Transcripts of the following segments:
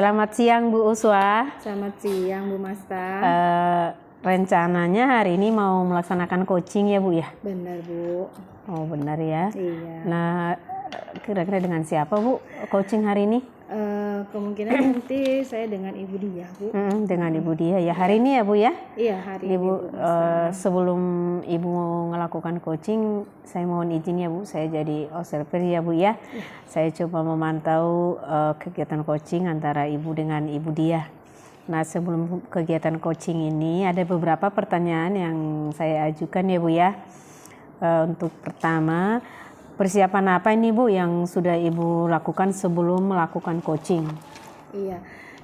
Selamat siang Bu Uswa. Selamat siang Bu Masta. Rencananya hari ini mau melaksanakan coaching ya Bu ya? Benar Bu. Oh benar ya. Iya. Nah kira-kira dengan siapa Bu coaching hari ini? Kemungkinan nanti saya dengan Ibu Dia Bu. Dengan Ibu Dia ya. Hari ini ya Bu ya? Iya hari ini Ibu, Bu Masta. sebelum Ibu melakukan coaching, saya mohon izin ya Bu, saya jadi observer ya Bu ya. Saya coba memantau kegiatan coaching antara Ibu dengan Ibu Dia. Nah sebelum kegiatan coaching ini ada beberapa pertanyaan yang saya ajukan ya Bu ya. Untuk pertama, persiapan apa ini Bu yang sudah Ibu lakukan sebelum melakukan coaching? Iya.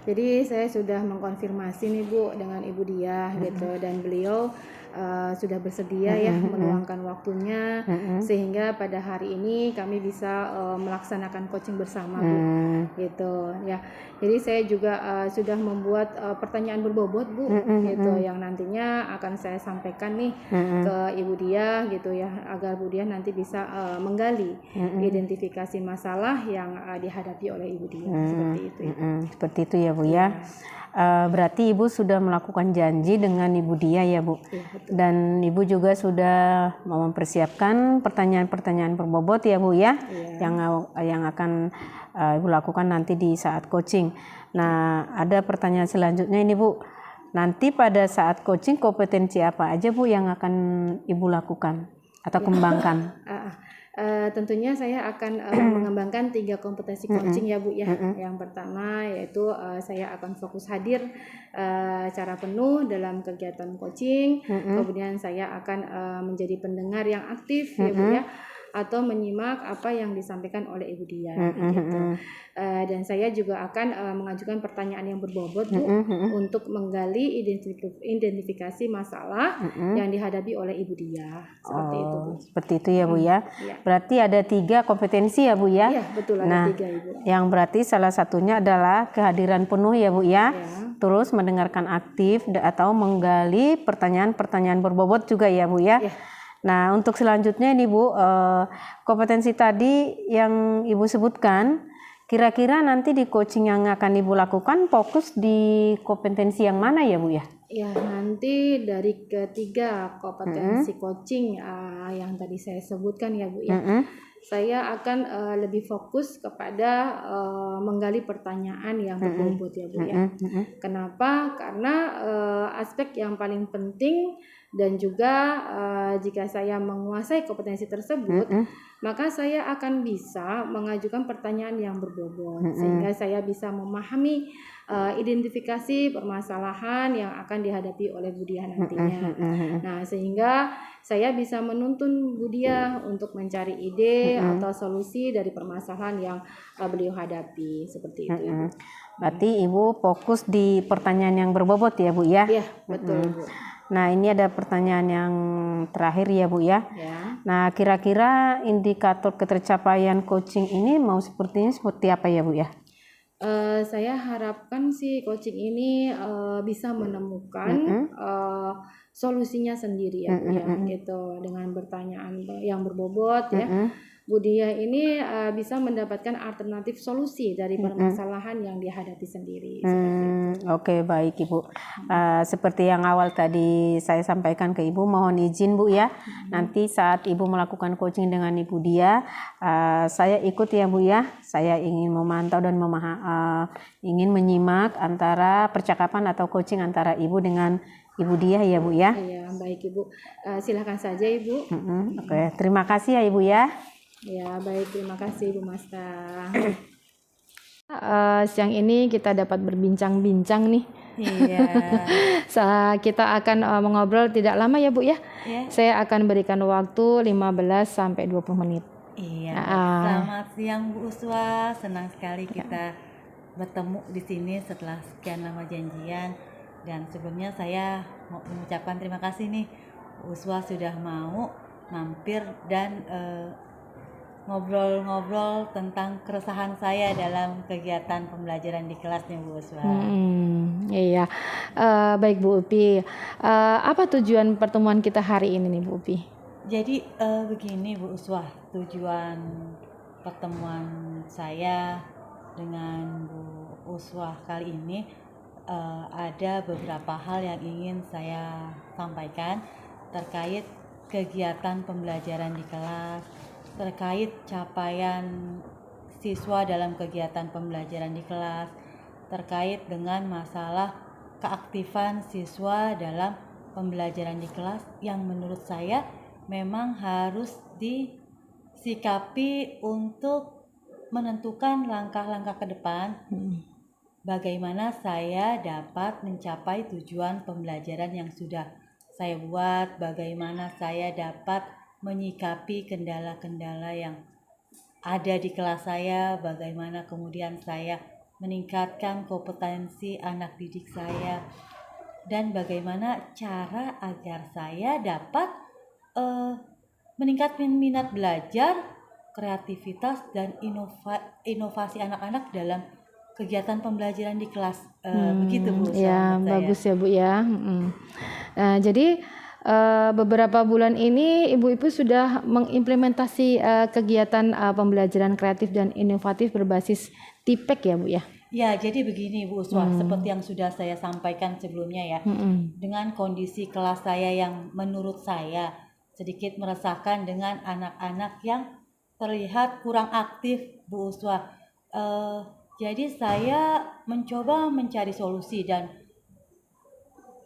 Jadi saya sudah mengkonfirmasi nih Bu dengan Ibu Dia gitu, dan beliau sudah bersedia ya meluangkan waktunya sehingga pada hari ini kami bisa melaksanakan coaching bersama Bu gitu ya. Jadi saya juga sudah membuat pertanyaan berbobot Bu gitu yang nantinya akan saya sampaikan nih ke Ibu Dia gitu ya, agar Bu Dia nanti bisa menggali identifikasi masalah yang dihadapi oleh Ibu Dia seperti itu ya. Seperti itu ya Bu ya. Berarti Ibu sudah melakukan janji dengan Ibu Dia ya Bu. Iya, betul. Dan Ibu juga sudah mempersiapkan pertanyaan-pertanyaan berbobot ya Bu ya. Yang akan Ibu lakukan nanti di saat coaching. Nah ada pertanyaan selanjutnya ini Bu. Nanti pada saat coaching kompetensi apa aja Bu yang akan Ibu lakukan atau kembangkan? Tentunya saya akan mengembangkan 3 kompetensi coaching ya Bu ya. Yang pertama yaitu saya akan fokus hadir secara penuh dalam kegiatan coaching. Kemudian saya akan menjadi pendengar yang aktif ya Bu ya, atau menyimak apa yang disampaikan oleh Ibu Dia gitu. Dan saya juga akan mengajukan pertanyaan yang berbobot Bu untuk menggali identifikasi masalah yang dihadapi oleh Ibu Dia. Seperti itu Bu. Seperti itu ya Bu ya. Berarti ada 3 kompetensi ya Bu ya. Iya betul, ada 3 Ibu. Yang berarti salah satunya adalah kehadiran penuh ya Bu ya. Terus mendengarkan aktif atau menggali pertanyaan-pertanyaan berbobot juga ya Bu ya. Nah untuk selanjutnya ini Bu, kompetensi tadi yang Ibu sebutkan, kira-kira nanti di coaching yang akan Ibu lakukan fokus di kompetensi yang mana ya Bu ya? Ya nanti dari ketiga kompetensi coaching yang tadi saya sebutkan ya Bu ya, saya akan lebih fokus kepada menggali pertanyaan yang berbobot ya Bu ya. Kenapa? Karena aspek yang paling penting dan juga jika saya menguasai kompetensi tersebut, maka saya akan bisa mengajukan pertanyaan yang berbobot sehingga saya bisa memahami identifikasi permasalahan yang akan dihadapi oleh Bu Dia nantinya. Nah, sehingga saya bisa menuntun Bu Dia untuk mencari ide atau solusi dari permasalahan yang beliau hadapi seperti itu. Berarti Ibu fokus di pertanyaan yang berbobot ya Bu ya? Iya, betul Bu. Nah ini ada pertanyaan yang terakhir ya Bu ya. Nah kira-kira indikator ketercapaian coaching ini mau seperti apa ya Bu ya? Saya harapkan sih coaching ini bisa menemukan solusinya sendiri ya Bu ya, gitu, dengan pertanyaan yang berbobot ya. Bu Dia ini bisa mendapatkan alternatif solusi dari permasalahan yang dihadapi sendiri. Oke, baik Ibu. Seperti yang awal tadi saya sampaikan ke Ibu, mohon izin Bu ya. Nanti saat Ibu melakukan coaching dengan Ibu Dia, saya ikut ya Bu ya. Saya ingin memantau dan ingin menyimak antara percakapan atau coaching antara Ibu dengan Ibu Dia ya Bu ya. Iya, baik Ibu. Silakan saja Ibu. Oke, terima kasih ya Ibu ya. Ya baik, terima kasih Bu Masta. Siang ini kita dapat berbincang-bincang nih. Iya. Kita akan mengobrol tidak lama ya Bu ya. Saya akan berikan waktu 15 sampai 20 menit. Iya. Selamat siang Bu Uswa. Senang sekali kita bertemu di sini setelah sekian lama janjian. Dan sebelumnya saya mau mengucapkan terima kasih nih Bu Uswa sudah mau mampir dan ngobrol-ngobrol tentang keresahan saya dalam kegiatan pembelajaran di kelasnya Bu Uswa. Iya, baik Bu Upi. Apa tujuan pertemuan kita hari ini nih Bu Upi? Jadi begini Bu Uswa, tujuan pertemuan saya dengan Bu Uswah kali ini ada beberapa hal yang ingin saya sampaikan terkait kegiatan pembelajaran di kelas, terkait capaian siswa dalam kegiatan pembelajaran di kelas, terkait dengan masalah keaktifan siswa dalam pembelajaran di kelas yang menurut saya memang harus disikapi untuk menentukan langkah-langkah ke depan bagaimana saya dapat mencapai tujuan pembelajaran yang sudah saya buat, bagaimana saya dapat menyikapi kendala-kendala yang ada di kelas saya, bagaimana kemudian saya meningkatkan kompetensi anak didik saya, dan bagaimana cara agar saya dapat meningkatkan minat belajar, kreativitas, dan inovasi anak-anak dalam kegiatan pembelajaran di kelas. Begitu Bu. Ya, bagus ya Bu ya. Jadi beberapa bulan ini Ibu-Ibu sudah mengimplementasi kegiatan pembelajaran kreatif dan inovatif berbasis TIPEK ya Bu ya. Ya, jadi begini Bu Uswah, seperti yang sudah saya sampaikan sebelumnya ya, dengan kondisi kelas saya yang menurut saya sedikit meresahkan dengan anak-anak yang terlihat kurang aktif Bu Uswah. Jadi saya mencoba mencari solusi dan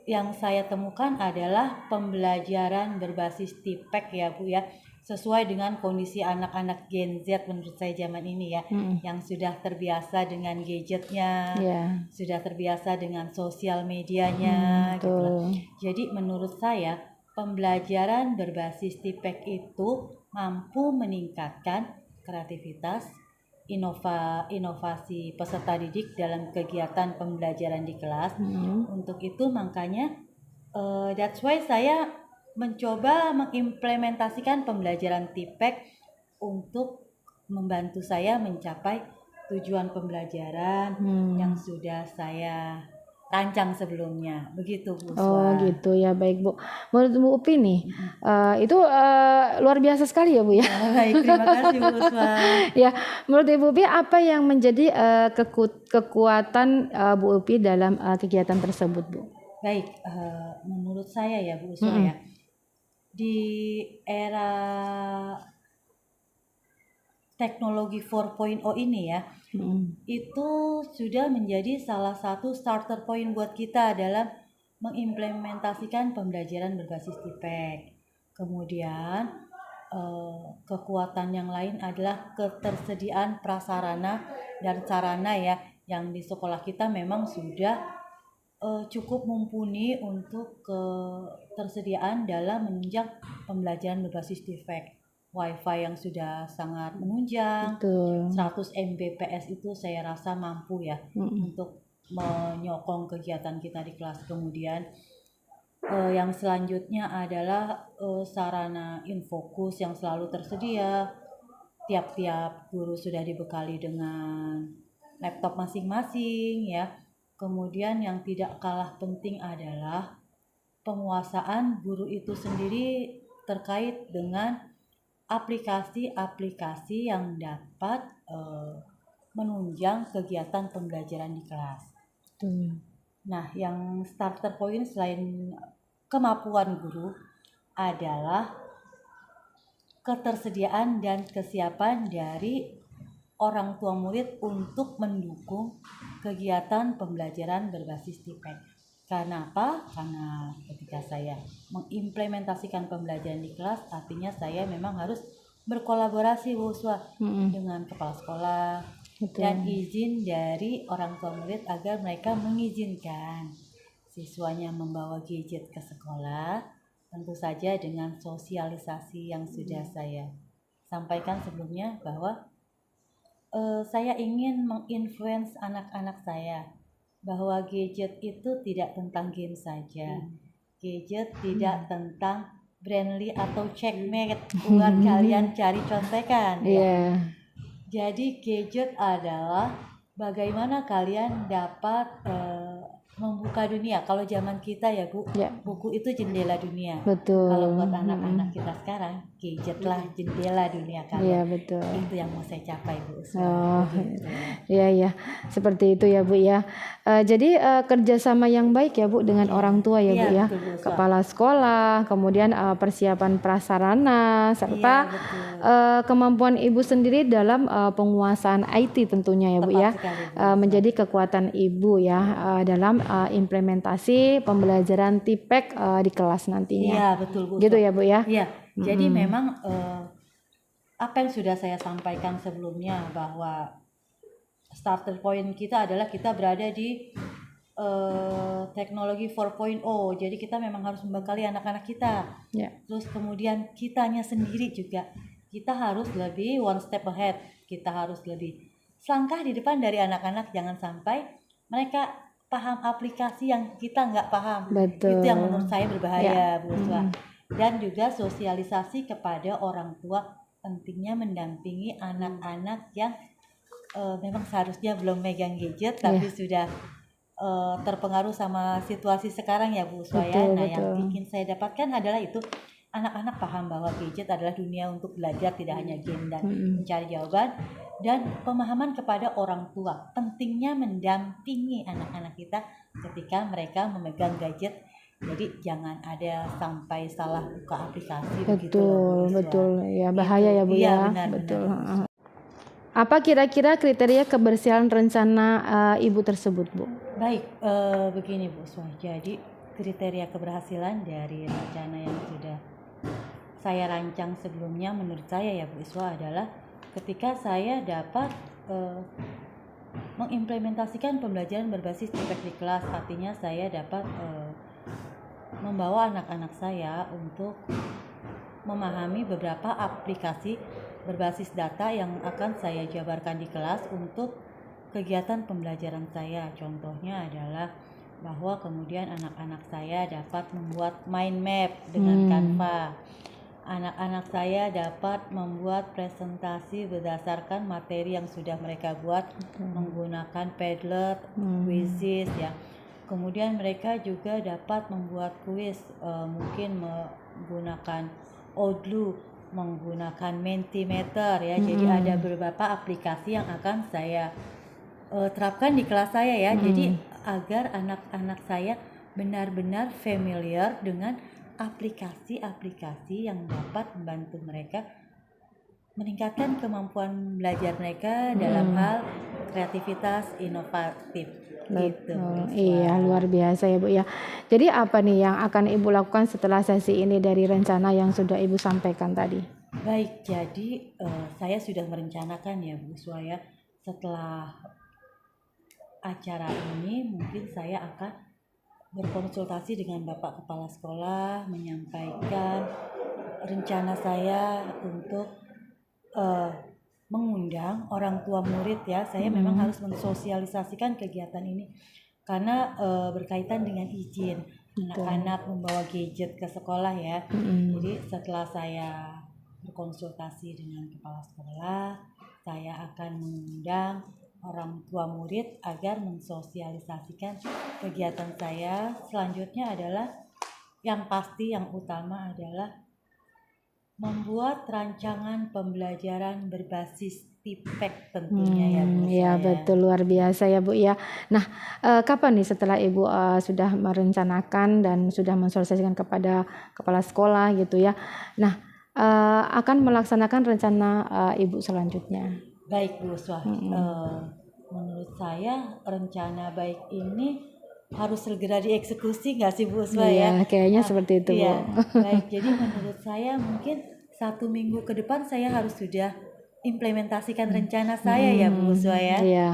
yang saya temukan adalah pembelajaran berbasis TIPEK ya Bu ya, sesuai dengan kondisi anak-anak Gen Z menurut saya zaman ini ya, yang sudah terbiasa dengan gadgetnya, sudah terbiasa dengan sosial medianya gitu. Jadi menurut saya pembelajaran berbasis TIPEK itu mampu meningkatkan kreativitas, inovasi peserta didik dalam kegiatan pembelajaran di kelas. Untuk itu makanya that's why saya mencoba mengimplementasikan pembelajaran TIPEK untuk membantu saya mencapai tujuan pembelajaran yang sudah saya rancang sebelumnya. Begitu Bu Uswah. Oh gitu ya, baik Bu. Menurut Bu Upi nih, itu luar biasa sekali ya Bu ya. Baik, terima kasih Bu Uswah. Ya, menurut Ibu Upi apa yang menjadi kekuatan Bu Upi dalam kegiatan tersebut Bu? Baik, menurut saya ya Bu Uswah ya, di era teknologi 4.0 ini ya, itu sudah menjadi salah satu starter point buat kita dalam mengimplementasikan pembelajaran berbasis TIPEK. Kemudian kekuatan yang lain adalah ketersediaan prasarana dan sarana ya, yang di sekolah kita memang sudah cukup mumpuni untuk ketersediaan dalam menunjang pembelajaran berbasis TIPEK. Wi-Fi yang sudah sangat menunjang, 100 Mbps itu saya rasa mampu ya untuk menyokong kegiatan kita di kelas. Kemudian yang selanjutnya adalah sarana infokus yang selalu tersedia. Tiap-tiap guru sudah dibekali dengan laptop masing-masing ya. Kemudian yang tidak kalah penting adalah penguasaan guru itu sendiri terkait dengan aplikasi-aplikasi yang dapat menunjang kegiatan pembelajaran di kelas. Nah, yang starter point selain kemampuan guru adalah ketersediaan dan kesiapan dari orang tua murid untuk mendukung kegiatan pembelajaran berbasis TIPEK. Karena apa? Karena ketika saya mengimplementasikan pembelajaran di kelas, artinya saya memang harus berkolaborasi Bu Uswah dengan kepala sekolah dan izin dari orang tua murid agar mereka mengizinkan siswanya membawa gadget ke sekolah, tentu saja dengan sosialisasi yang sudah saya sampaikan sebelumnya bahwa saya ingin menginfluence anak-anak saya bahwa gadget itu tidak tentang game saja. Gadget tidak tentang Brandly atau Checkmate buat kalian cari contekan. Jadi gadget adalah bagaimana kalian dapat membuka dunia. Kalau zaman kita ya Bu, Ya. buku itu jendela dunia. Betul. Kalau buat anak-anak kita sekarang, gadget lah jendela dunia kalian. Iya, betul. Itu yang mau saya capai Bu Uswa. Oh, Begitu. iya ya, seperti itu ya Bu ya. Jadi kerjasama yang baik ya Bu dengan orang tua ya Bu Iya, ya. betul, Bu Uswa. Kepala sekolah, kemudian persiapan prasarana, serta Iya, betul. kemampuan Ibu sendiri dalam penguasaan IT tentunya ya Bu Tepat ya. sekali, Bu. Menjadi kekuatan Ibu ya dalam implementasi pembelajaran TIPEK di kelas nantinya. Iya, betul Bu. Gitu ya Bu ya. Iya, jadi memang apa yang sudah saya sampaikan sebelumnya bahwa starter point kita adalah kita berada di teknologi 4.0. Jadi kita memang harus membekali anak-anak kita. Ya. Terus kemudian kitanya sendiri juga kita harus lebih one step ahead. Kita harus lebih selangkah di depan dari anak-anak, jangan sampai mereka paham aplikasi yang kita nggak paham. Betul. Itu yang menurut saya berbahaya, Ya. Bu Uswa. Dan juga sosialisasi kepada orang tua, pentingnya mendampingi anak-anak yang memang seharusnya belum megang gadget tapi sudah terpengaruh sama situasi sekarang ya Bu Uswa ya. Nah, yang ingin saya dapatkan adalah itu, anak-anak paham bahwa gadget adalah dunia untuk belajar, tidak hanya game dan mencari jawaban, dan pemahaman kepada orang tua pentingnya mendampingi anak-anak kita ketika mereka memegang gadget. Jadi jangan ada sampai salah buka aplikasi. Betul ya, bahaya ya Bu ya. Benar, betul. benar. Apa kira-kira kriteria keberhasilan rencana Ibu tersebut Bu? Baik, begini Bu Uswa. Jadi kriteria keberhasilan dari rencana yang sudah saya rancang sebelumnya menurut saya ya Bu Uswa adalah ketika saya dapat mengimplementasikan pembelajaran berbasis TIPEK di kelas. Artinya saya dapat membawa anak-anak saya untuk memahami beberapa aplikasi berbasis data yang akan saya jabarkan di kelas untuk kegiatan pembelajaran saya. Contohnya adalah bahwa kemudian anak-anak saya dapat membuat mind map dengan Canva. Anak-anak saya dapat membuat presentasi berdasarkan materi yang sudah mereka buat menggunakan Padlet, Quizzes ya. Kemudian mereka juga dapat membuat kuis, mungkin menggunakan Odoo, menggunakan Mentimeter ya. Jadi ada beberapa aplikasi yang akan saya terapkan di kelas saya ya. Jadi agar anak-anak saya benar-benar familiar dengan aplikasi-aplikasi yang dapat membantu mereka meningkatkan kemampuan belajar mereka dalam hal kreativitas inovatif. Gitu. Iya, luar biasa ya Bu ya. Jadi apa nih yang akan Ibu lakukan setelah sesi ini dari rencana yang sudah Ibu sampaikan tadi? Baik, jadi saya sudah merencanakan ya Bu Uswa ya, setelah acara ini mungkin saya akan berkonsultasi dengan Bapak Kepala Sekolah, menyampaikan rencana saya untuk mengundang orang tua murid ya. Saya memang harus mensosialisasikan kegiatan ini karena berkaitan dengan izin anak-anak membawa gadget ke sekolah ya. Jadi setelah saya berkonsultasi dengan kepala sekolah, saya akan mengundang orang tua murid agar mensosialisasikan kegiatan saya. Selanjutnya adalah yang pasti, yang utama adalah membuat rancangan pembelajaran berbasis TIPEK tentunya ya Bu. Ya betul, luar biasa ya Bu ya. Nah, kapan nih setelah Ibu sudah merencanakan dan sudah mensosialisasikan kepada kepala sekolah gitu ya. Nah, akan melaksanakan rencana Ibu selanjutnya? Baik Bu Uswa, menurut saya rencana baik ini harus segera dieksekusi nggak sih Bu Uswa ya? Iya, kayaknya seperti itu iya. Bu. Baik, jadi menurut saya mungkin 1 minggu ke depan saya harus sudah implementasikan rencana saya ya Bu Uswa ya. Iya,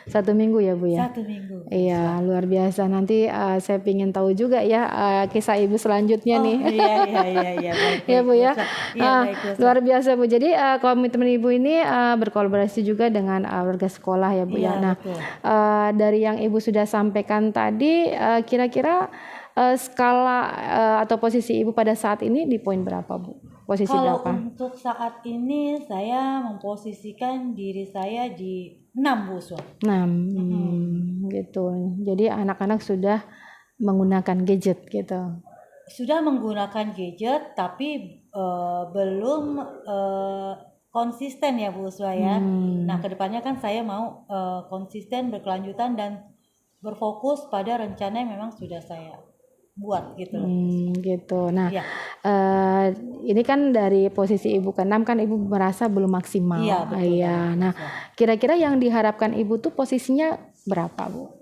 1 minggu ya Bu ya. 1 minggu. Iya, luar biasa. Nanti saya ingin tahu juga ya kisah Ibu selanjutnya nih. Iya. Baik, ya Bu ya. Baik, Bu Uswa. Luar biasa Bu. Jadi komitmen Ibu ini berkolaborasi juga dengan warga sekolah ya Bu ya. Nah, dari yang Ibu sudah sampaikan tadi, kira-kira skala atau posisi Ibu pada saat ini di poin berapa Bu? Posisi Kalau berapa? untuk saat ini saya memposisikan diri saya di 6 Bu Uswa. 6. Gitu. Jadi anak-anak sudah menggunakan gadget gitu. Sudah menggunakan gadget tapi belum konsisten ya Bu Uswa ya. Nah kedepannya kan saya mau konsisten, berkelanjutan dan berfokus pada rencana yang memang sudah saya buat gitu loh. Gitu. Nah, Iya. ini kan dari posisi Ibu ke-6 kan Ibu merasa belum maksimal. Iya, betul. Iya. Nah, kira-kira yang diharapkan Ibu tuh posisinya berapa, Bu?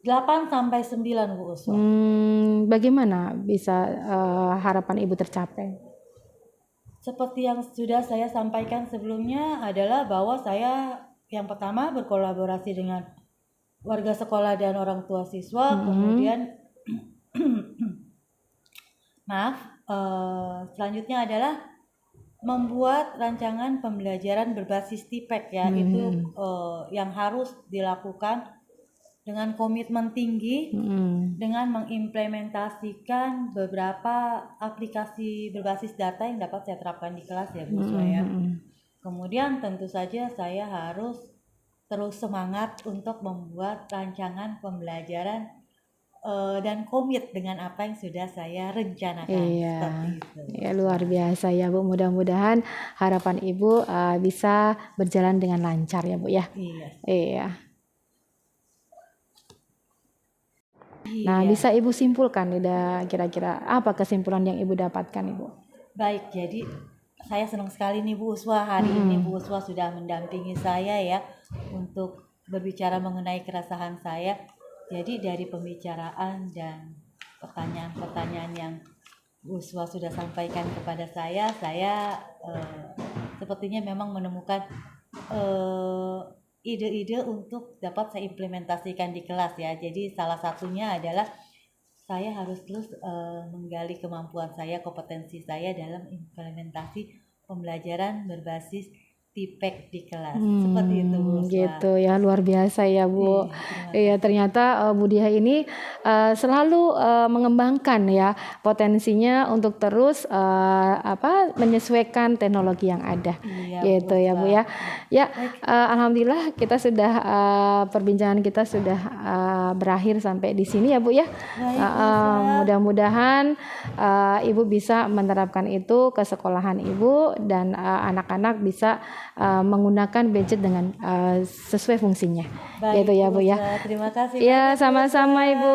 8 sampai 9 Bu Uswa. Bagaimana bisa harapan Ibu tercapai? Seperti yang sudah saya sampaikan sebelumnya adalah bahwa saya yang pertama berkolaborasi dengan warga sekolah dan orang tua siswa, kemudian selanjutnya adalah membuat rancangan pembelajaran berbasis TIPEK ya. Itu yang harus dilakukan dengan komitmen tinggi, dengan mengimplementasikan beberapa aplikasi berbasis data yang dapat saya terapkan di kelas ya Bu Uswa. Kemudian tentu saja saya harus terus semangat untuk membuat rancangan pembelajaran dan komit dengan apa yang sudah saya rencanakan. Seperti itu. Ya, luar biasa ya Bu. Mudah-mudahan harapan Ibu bisa berjalan dengan lancar ya Bu ya. Iya. Nah, bisa Ibu simpulkan kira-kira apa kesimpulan yang Ibu dapatkan Ibu? Baik, jadi saya senang sekali nih Bu Uswa, hari ini Bu Uswa sudah mendampingi saya ya untuk berbicara mengenai keresahan saya. Jadi dari pembicaraan dan pertanyaan-pertanyaan yang Bu Uswa sudah sampaikan kepada saya sepertinya memang menemukan ide-ide untuk dapat saya implementasikan di kelas ya. Jadi salah satunya adalah saya harus terus menggali kemampuan saya, kompetensi saya dalam implementasi pembelajaran berbasis TIPEK di kelas. Seperti itu Bu Uswa. Gitu ya, luar biasa ya Bu. Iya, ternyata Bu Diah ini selalu mengembangkan ya potensinya untuk terus menyesuaikan teknologi yang ada. Gitu ya Bu ya. Ya, alhamdulillah kita sudah perbincangan kita sudah berakhir sampai di sini ya Bu ya. Mudah-mudahan Ibu bisa menerapkan itu ke sekolahan Ibu dan anak-anak bisa menggunakan gadget dengan sesuai fungsinya. Baik, gitu ya Bu ya. Terima kasih. Ya, sama-sama Ibu.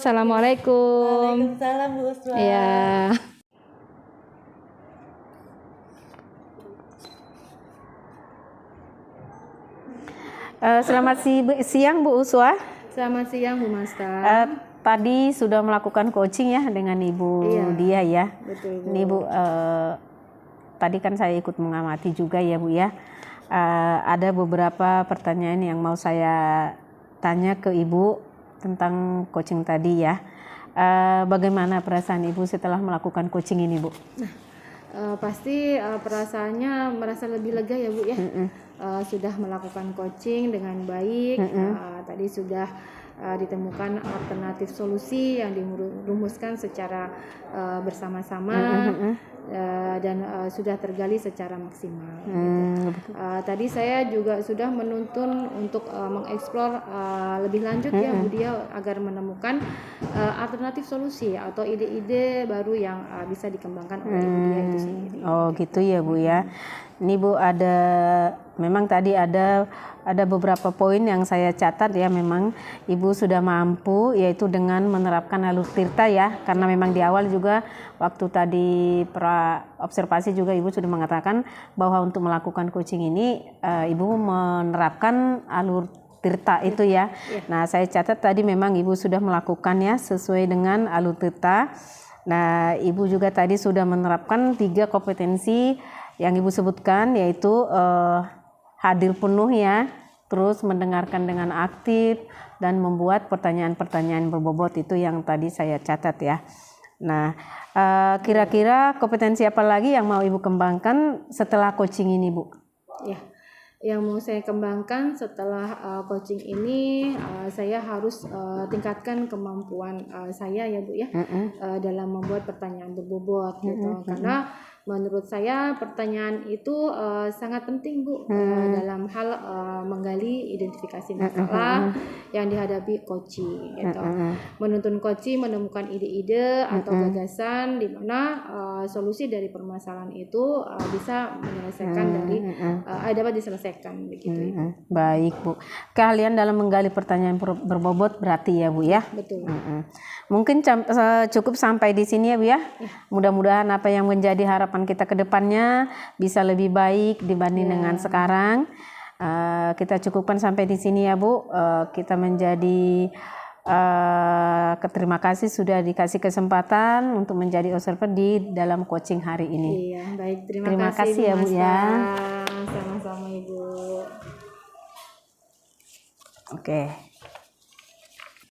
Assalamualaikum. Waalaikumsalam Bu Uswa. Ya. Selamat siang Bu Uswa. Selamat siang Bu Master. Tadi sudah melakukan coaching ya dengan Ibu Diah ya. Betul Bu. Ini Bu, tadi kan saya ikut mengamati juga ya Bu ya. Ada beberapa pertanyaan yang mau saya tanya ke Ibu tentang coaching tadi ya. Bagaimana perasaan Ibu setelah melakukan coaching ini Bu? Pasti perasaannya merasa lebih lega ya Bu ya. Sudah melakukan coaching dengan baik. Tadi sudah ditemukan alternatif solusi yang dirumuskan secara bersama-sama dan sudah tergali secara maksimal. Tadi saya juga sudah menuntun untuk mengeksplor lebih lanjut ya Bu Diah agar menemukan alternatif solusi atau ide-ide baru yang bisa dikembangkan oleh Bu Diah itu sendiri. Oh gitu ya Bu ya. Ini Bu memang tadi ada beberapa poin yang saya catat ya, memang Ibu sudah mampu yaitu dengan menerapkan alur tirta ya, karena memang di awal juga waktu tadi observasi juga Ibu sudah mengatakan bahwa untuk melakukan coaching ini Ibu menerapkan alur tirta itu ya. Nah saya catat tadi memang Ibu sudah melakukannya sesuai dengan alur tirta. Nah Ibu juga tadi sudah menerapkan 3 kompetensi yang Ibu sebutkan, yaitu hadir penuh ya, terus mendengarkan dengan aktif, dan membuat pertanyaan-pertanyaan berbobot, itu yang tadi saya catat ya. Nah, kira-kira kompetensi apa lagi yang mau Ibu kembangkan setelah coaching ini Bu? Ya, yang mau saya kembangkan setelah coaching ini, saya harus tingkatkan kemampuan saya ya Bu ya, dalam membuat pertanyaan berbobot gitu. Karena menurut saya pertanyaan itu sangat penting Bu, dalam hal menggali identifikasi masalah yang dihadapi coaching gitu. Menuntun coaching menemukan ide-ide atau gagasan di mana solusi dari permasalahan itu bisa menyelesaikan dapat diselesaikan begitu Ibu. Baik Bu, keahlian dalam menggali pertanyaan berbobot berarti ya Bu ya. Betul. Mungkin cukup sampai di sini ya Bu ya. Mudah-mudahan apa yang menjadi harapan kita ke depannya bisa lebih baik dibanding dengan sekarang. Kita cukupkan sampai di sini ya Bu. Kita menjadi terima kasih sudah dikasih kesempatan untuk menjadi observer di dalam coaching hari ini. Iya, baik. Terima kasih ya Bu ya. Sama-sama Ibu. Oke.